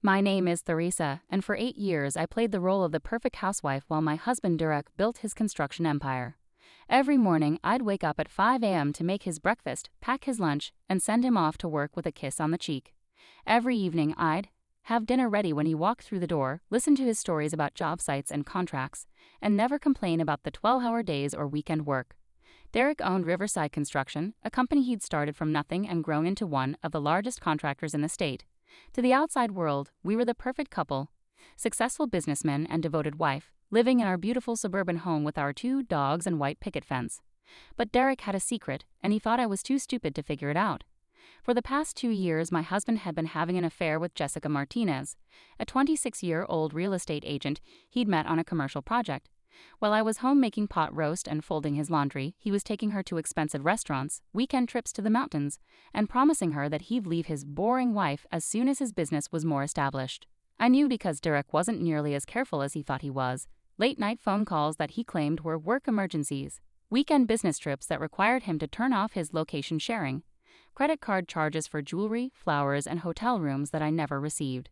My name is Theresa, and for 8 years I played the role of the perfect housewife while my husband Derek built his construction empire. Every morning, I'd wake up at 5 a.m. to make his breakfast, pack his lunch, and send him off to work with a kiss on the cheek. Every evening, I'd have dinner ready when he walked through the door, listen to his stories about job sites and contracts, and never complain about the 12-hour days or weekend work. Derek owned Riverside Construction, a company he'd started from nothing and grown into one of the largest contractors in the state. To the outside world, we were the perfect couple, successful businessman and devoted wife, living in our beautiful suburban home with our 2 dogs and white picket fence. But Derek had a secret, and he thought I was too stupid to figure it out. For the past 2 years, my husband had been having an affair with Jessica Martinez, a 26-year-old real estate agent he'd met on a commercial project. While I was home making pot roast and folding his laundry, he was taking her to expensive restaurants, weekend trips to the mountains, and promising her that he'd leave his boring wife as soon as his business was more established. I knew because Derek wasn't nearly as careful as he thought he was. Late-night phone calls that he claimed were work emergencies, weekend business trips that required him to turn off his location sharing, credit card charges for jewelry, flowers, and hotel rooms that I never received.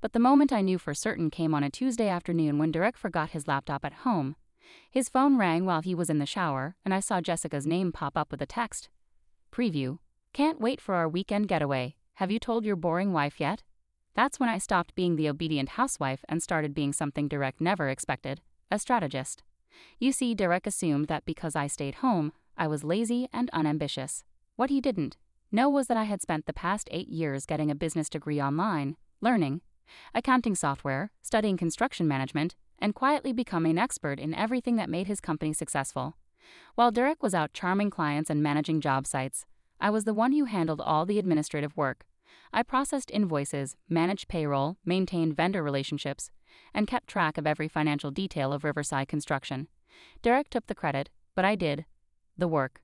But the moment I knew for certain came on a Tuesday afternoon when Derek forgot his laptop at home. His phone rang while he was in the shower, and I saw Jessica's name pop up with a text. Preview. Can't wait for our weekend getaway. Have you told your boring wife yet? That's when I stopped being the obedient housewife and started being something Derek never expected, a strategist. You see, Derek assumed that because I stayed home, I was lazy and unambitious. What he didn't know was that I had spent the past 8 years getting a business degree online, learning accounting software, studying construction management, and quietly becoming an expert in everything that made his company successful. While Derek was out charming clients and managing job sites, I was the one who handled all the administrative work. I processed invoices, managed payroll, maintained vendor relationships, and kept track of every financial detail of Riverside Construction. Derek took the credit, but I did the work.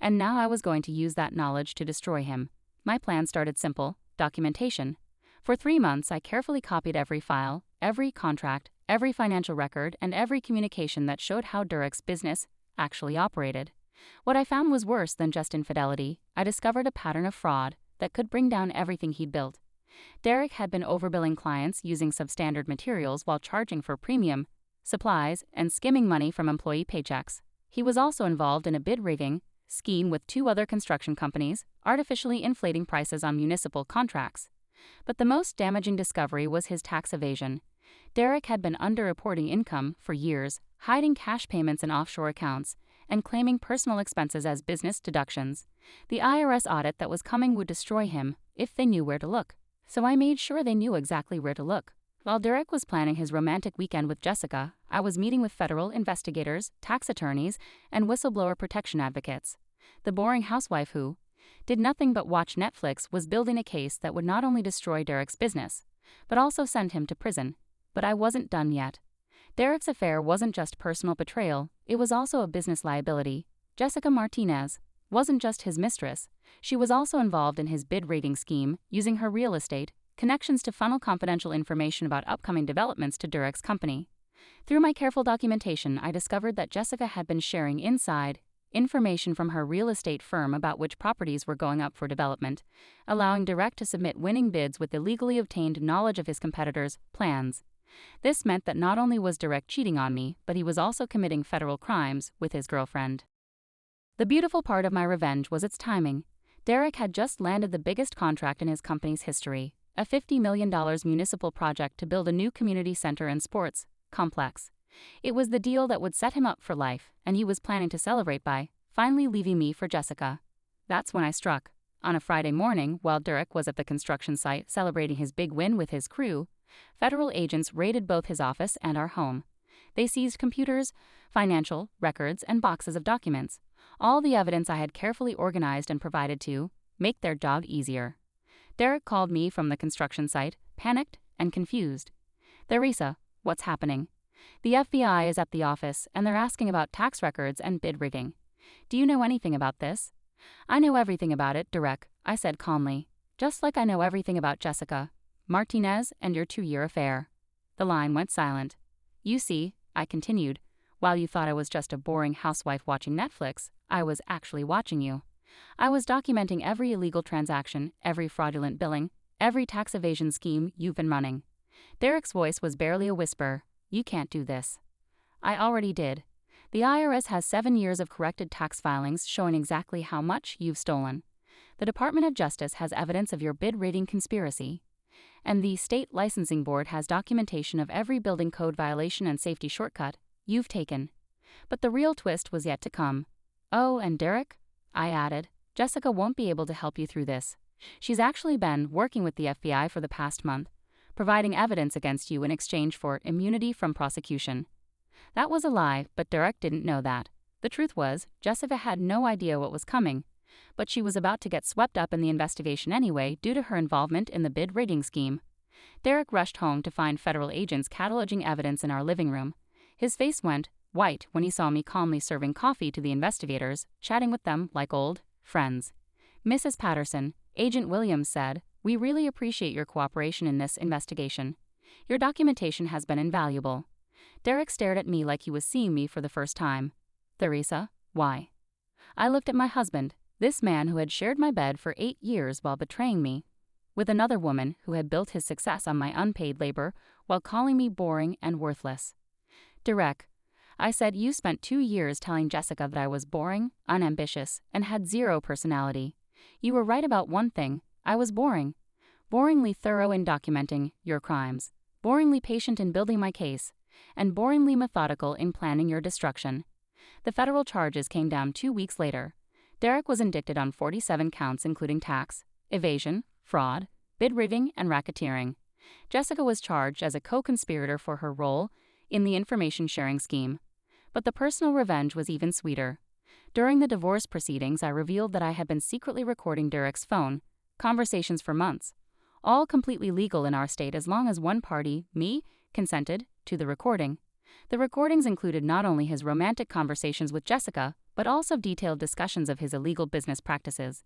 And now I was going to use that knowledge to destroy him. My plan started simple: documentation. For 3 months, I carefully copied every file, every contract, every financial record, and every communication that showed how Derek's business actually operated. What I found was worse than just infidelity. I discovered a pattern of fraud that could bring down everything he'd built. Derek had been overbilling clients using substandard materials while charging for premium supplies and skimming money from employee paychecks. He was also involved in a bid rigging scheme with 2 other construction companies, artificially inflating prices on municipal contracts. But the most damaging discovery was his tax evasion. Derek had been underreporting income for years, hiding cash payments in offshore accounts, and claiming personal expenses as business deductions. The IRS audit that was coming would destroy him if they knew where to look. So I made sure they knew exactly where to look. While Derek was planning his romantic weekend with Jessica, I was meeting with federal investigators, tax attorneys, and whistleblower protection advocates. The boring housewife who did nothing but watch Netflix was building a case that would not only destroy Derek's business, but also send him to prison. But I wasn't done yet. Derek's affair wasn't just personal betrayal, it was also a business liability. Jessica Martinez wasn't just his mistress, she was also involved in his bid rating scheme, using her real estate connections to funnel confidential information about upcoming developments to Derek's company. Through my careful documentation, I discovered that Jessica had been sharing inside information from her real estate firm about which properties were going up for development, allowing Derek to submit winning bids with illegally obtained knowledge of his competitors' plans. This meant that not only was Derek cheating on me, but he was also committing federal crimes with his girlfriend. The beautiful part of my revenge was its timing. Derek had just landed the biggest contract in his company's history, a $50 million municipal project to build a new community center and sports complex. It was the deal that would set him up for life, and he was planning to celebrate by finally leaving me for Jessica. That's when I struck. On a Friday morning, while Derek was at the construction site celebrating his big win with his crew, federal agents raided both his office and our home. They seized computers, financial records, and boxes of documents, all the evidence I had carefully organized and provided to make their job easier. Derek called me from the construction site, panicked and confused. "Theresa, what's happening? The FBI is at the office, and they're asking about tax records and bid rigging. Do you know anything about this?" "I know everything about it, Derek," I said calmly. "Just like I know everything about Jessica Martinez and your 2-year affair." The line went silent. "You see," I continued, "while you thought I was just a boring housewife watching Netflix, I was actually watching you. I was documenting every illegal transaction, every fraudulent billing, every tax evasion scheme you've been running." Derek's voice was barely a whisper. "You can't do this." "I already did. The IRS has 7 years of corrected tax filings showing exactly how much you've stolen. The Department of Justice has evidence of your bid rating conspiracy. And the State Licensing Board has documentation of every building code violation and safety shortcut you've taken." But the real twist was yet to come. "Oh, and Derek," I added, "Jessica won't be able to help you through this. She's actually been working with the FBI for the past month, providing evidence against you in exchange for immunity from prosecution." That was a lie, but Derek didn't know that. The truth was, Jessica had no idea what was coming, but she was about to get swept up in the investigation anyway due to her involvement in the bid rigging scheme. Derek rushed home to find federal agents cataloging evidence in our living room. His face went white when he saw me calmly serving coffee to the investigators, chatting with them like old friends. "Mrs. Patterson," Agent Williams said, "we really appreciate your cooperation in this investigation. Your documentation has been invaluable." Derek stared at me like he was seeing me for the first time. "Theresa, why?" I looked at my husband, this man who had shared my bed for 8 years while betraying me, with another woman who had built his success on my unpaid labor while calling me boring and worthless. "Derek," I said, "you spent 2 years telling Jessica that I was boring, unambitious, and had zero personality. You were right about one thing: I was boring. Boringly thorough in documenting your crimes, boringly patient in building my case, and boringly methodical in planning your destruction." The federal charges came down 2 weeks later. Derek was indicted on 47 counts including tax, evasion, fraud, bid rigging, and racketeering. Jessica was charged as a co-conspirator for her role in the information-sharing scheme. But the personal revenge was even sweeter. During the divorce proceedings, I revealed that I had been secretly recording Derek's phone conversations for months, all completely legal in our state as long as one party, me, consented to the recording. The recordings included not only his romantic conversations with Jessica, but also detailed discussions of his illegal business practices.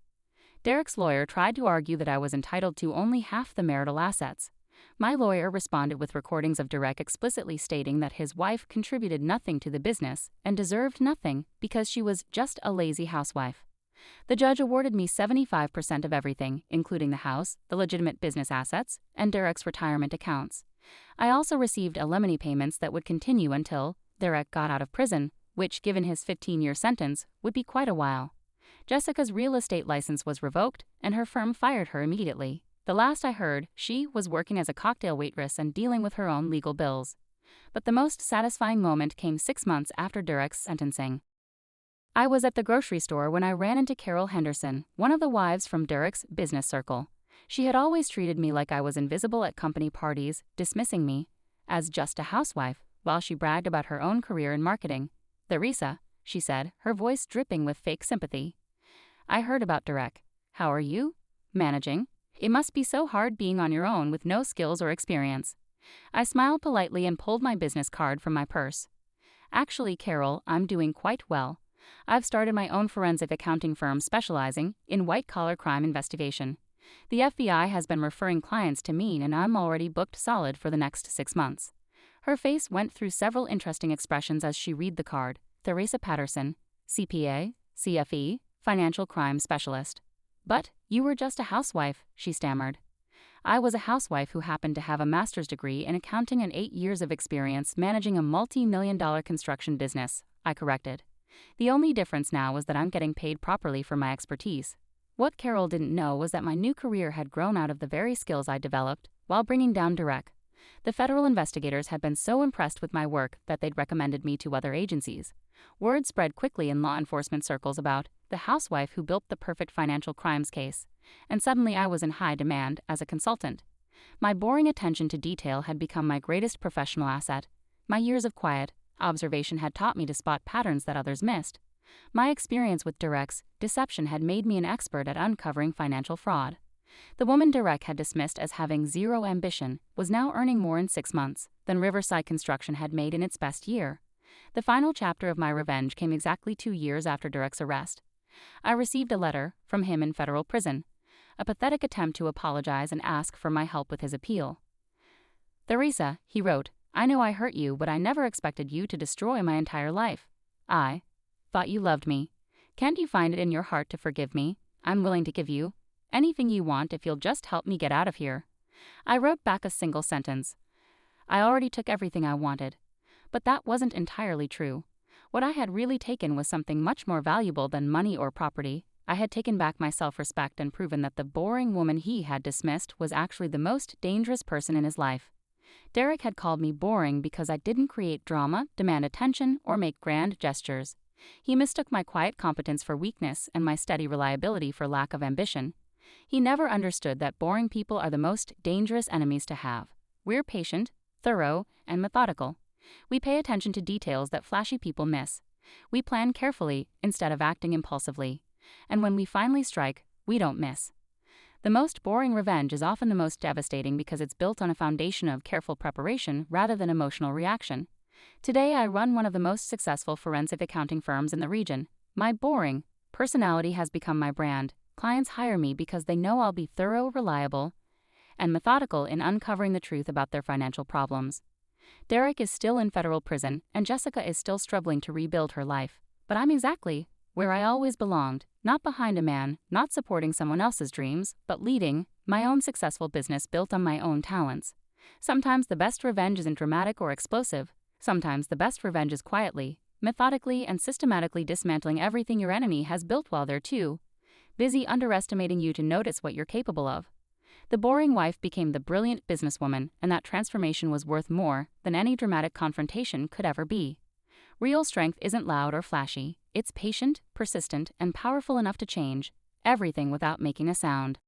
Derek's lawyer tried to argue that I was entitled to only half the marital assets. My lawyer responded with recordings of Derek explicitly stating that his wife contributed nothing to the business and deserved nothing because she was just a lazy housewife. The judge awarded me 75% of everything, including the house, the legitimate business assets, and Derek's retirement accounts. I also received alimony payments that would continue until Derek got out of prison, which, given his 15-year sentence, would be quite a while. Jessica's real estate license was revoked, and her firm fired her immediately. The last I heard, she was working as a cocktail waitress and dealing with her own legal bills. But the most satisfying moment came 6 months after Derek's sentencing. I was at the grocery store when I ran into Carol Henderson, one of the wives from Derek's business circle. She had always treated me like I was invisible at company parties, dismissing me as just a housewife, while she bragged about her own career in marketing. "Theresa," she said, her voice dripping with fake sympathy, "I heard about Derek. How are you? Managing? It must be so hard being on your own with no skills or experience." I smiled politely and pulled my business card from my purse. "Actually, Carol, I'm doing quite well. I've started my own forensic accounting firm specializing in white-collar crime investigation. The FBI has been referring clients to me, and I'm already booked solid for the next 6 months." Her face went through several interesting expressions as she read the card. "Theresa Patterson, CPA, CFE, Financial Crime Specialist." "But you were just a housewife," she stammered. "I was a housewife who happened to have a master's degree in accounting and 8 years of experience managing a multi-million-dollar construction business," I corrected. "The only difference now was that I'm getting paid properly for my expertise." What Carol didn't know was that my new career had grown out of the very skills I developed while bringing down Derek. The federal investigators had been so impressed with my work that they'd recommended me to other agencies. Word spread quickly in law enforcement circles about the housewife who built the perfect financial crimes case, and suddenly I was in high demand as a consultant. My boring attention to detail had become my greatest professional asset. My years of quiet observation had taught me to spot patterns that others missed. My experience with Derek's deception had made me an expert at uncovering financial fraud. The woman Derek had dismissed as having zero ambition was now earning more in 6 months than Riverside Construction had made in its best year. The final chapter of my revenge came exactly 2 years after Derek's arrest. I received a letter from him in federal prison, a pathetic attempt to apologize and ask for my help with his appeal. "Theresa," he wrote, "I know I hurt you, but I never expected you to destroy my entire life. I thought you loved me. Can't you find it in your heart to forgive me? I'm willing to give you Anything you want if you'll just help me get out of here." I wrote back a single sentence. I already took everything I wanted. But that wasn't entirely true. What I had really taken was something much more valuable than money or property. I had taken back my self-respect and proven that the boring woman he had dismissed was actually the most dangerous person in his life. Derek had called me boring because I didn't create drama, demand attention, or make grand gestures. He mistook my quiet competence for weakness and my steady reliability for lack of ambition. He never understood that boring people are the most dangerous enemies to have. We're patient, thorough, and methodical. We pay attention to details that flashy people miss. We plan carefully instead of acting impulsively. And when we finally strike, we don't miss. The most boring revenge is often the most devastating because it's built on a foundation of careful preparation rather than emotional reaction. Today I run one of the most successful forensic accounting firms in the region. My boring personality has become my brand. Clients hire me because they know I'll be thorough, reliable, and methodical in uncovering the truth about their financial problems. Derek is still in federal prison, and Jessica is still struggling to rebuild her life. But I'm exactly where I always belonged, not behind a man, not supporting someone else's dreams, but leading my own successful business built on my own talents. Sometimes the best revenge isn't dramatic or explosive. Sometimes the best revenge is quietly, methodically, and systematically dismantling everything your enemy has built while they're too busy underestimating you to notice what you're capable of. The boring wife became the brilliant businesswoman, and that transformation was worth more than any dramatic confrontation could ever be. Real strength isn't loud or flashy. It's patient, persistent, and powerful enough to change everything without making a sound.